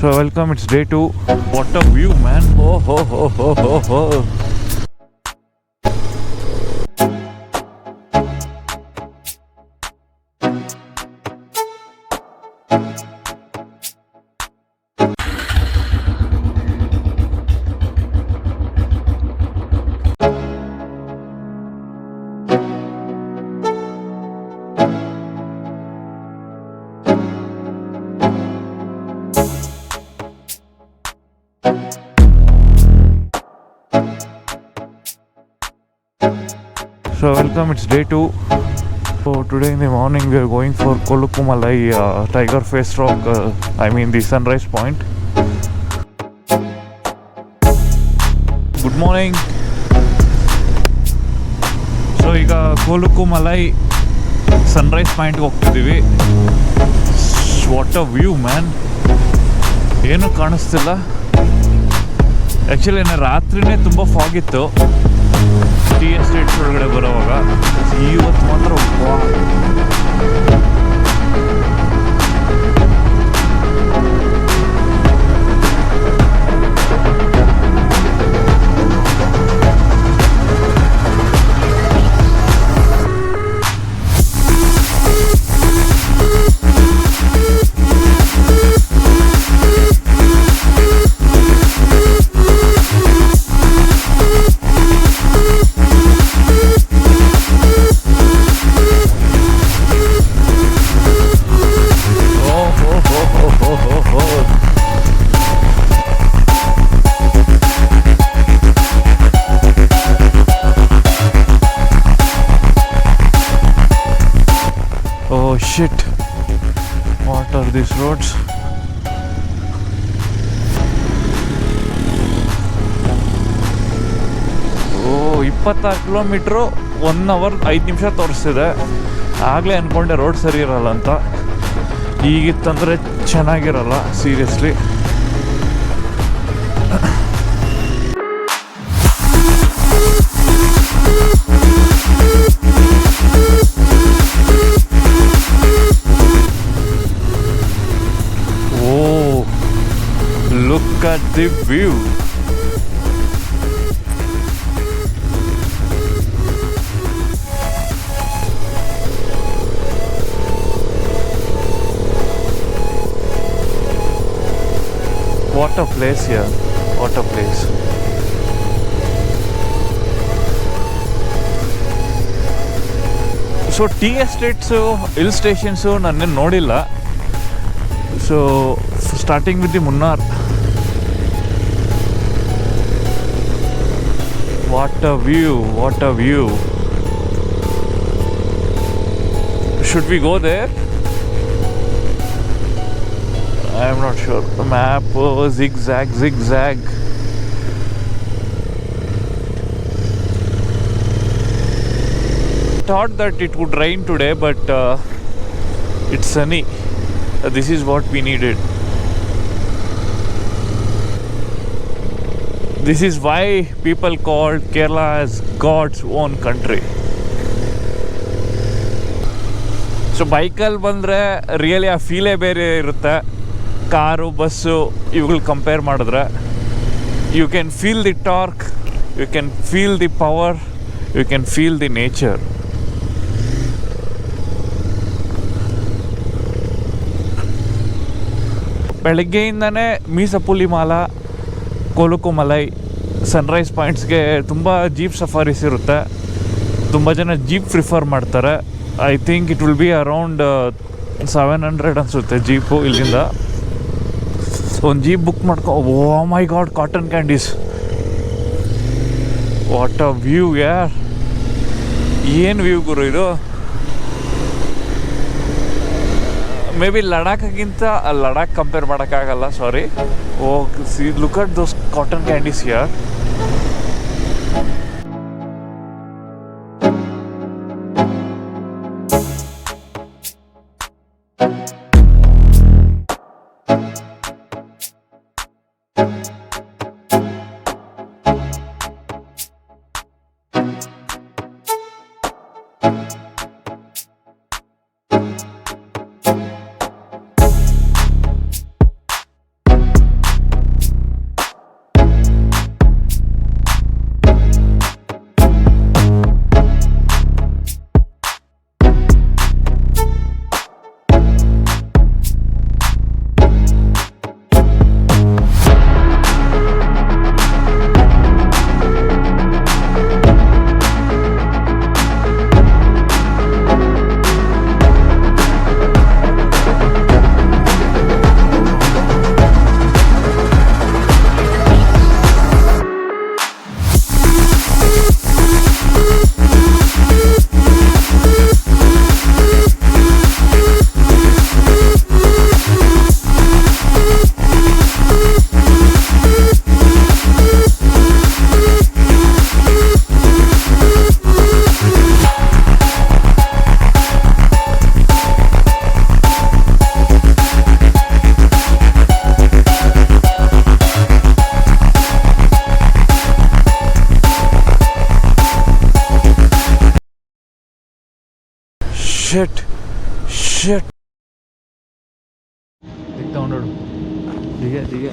So welcome, it's day 2. What a view, man. Oh ho ho ho ho ho. So welcome, it's day 2. So today in the morning we are going for Kolukumalai Tiger Face Rock, the sunrise point. Good morning. So ಈಗ Kolukumalai sunrise point ಹೋಗ್ತಿದ್ದೀವಿ. What a view, man. ಏನು ಕಾಣಿಸ್ತಿಲ್ಲ. Actually ರಾತ್ರಿನೇ ತುಂಬ fog ಇತ್ತು tea estates ಒಳಗಡೆ ಬರೋವಾಗ. ಇವತ್ತು ಮಾತ್ರ shit. What are these roads? ಓ 26 ಕಿಲೋಮೀಟ್ರು 1 ಅವರ್ 5 ನಿಮಿಷ ತೋರಿಸ್ತಿದೆ. ಆಗಲೇ ಅಂದ್ಕೊಂಡೆ ರೋಡ್ ಸರಿ ಇರಲ್ಲ ಅಂತ. ಈಗಿತ್ತಂದರೆ ಚೆನ್ನಾಗಿರಲ್ಲ seriously. Look at the view. What a place here. What a place. So tea estates, hill stations nannen nodilla. So starting with the Munnar. What a view, what a view. Should we go there? I am not sure. The map, zigzag, zigzag. Thought that it would rain today, but it's sunny. This is what we needed. This is why people called Kerala as God's own country. So ಬೈಕಲ್ಲಿ ಬಂದರೆ really ಆ ಫೀಲೇ ಬೇರೆ ಇರುತ್ತೆ. Car bus ಇವುಗಳು compare ಮಾಡಿದ್ರೆ you can feel the torque, you can feel the power, you can feel the nature. ಬೆಳಗ್ಗೆಯಿಂದನೇ Meesapulimala, Kolukkumalai sunrise ಪಾಯಿಂಟ್ಸ್ಗೆ ತುಂಬ ಜೀಪ್ ಸಫಾರೀಸ್ ಇರುತ್ತೆ. ತುಂಬ ಜನ ಜೀಪ್ ಪ್ರಿಫರ್ ಮಾಡ್ತಾರೆ. I think it will be around 700 ಅನಿಸುತ್ತೆ ಜೀಪು ಇಲ್ಲಿಂದ. ಒಂದು ಜೀಪ್ ಬುಕ್ ಮಾಡ್ಕೊ. Oh my God, cotton candies. What a view ಯಾರ್. ಏನು ವ್ಯೂ ಗುರು ಇದು. ಮೇ ಬಿ ಲಡಾಖ್ಗಿಂತ ಲಡಾಖ್ ಕಂಪೇರ್ ಮಾಡೋಕ್ಕಾಗಲ್ಲ, sorry. Oh see, look at those cotton candies here. ಶೆಟ್ ಶೆಟ್ ದಿಗ್ತಾ ನೋಡು ದಿಗೆ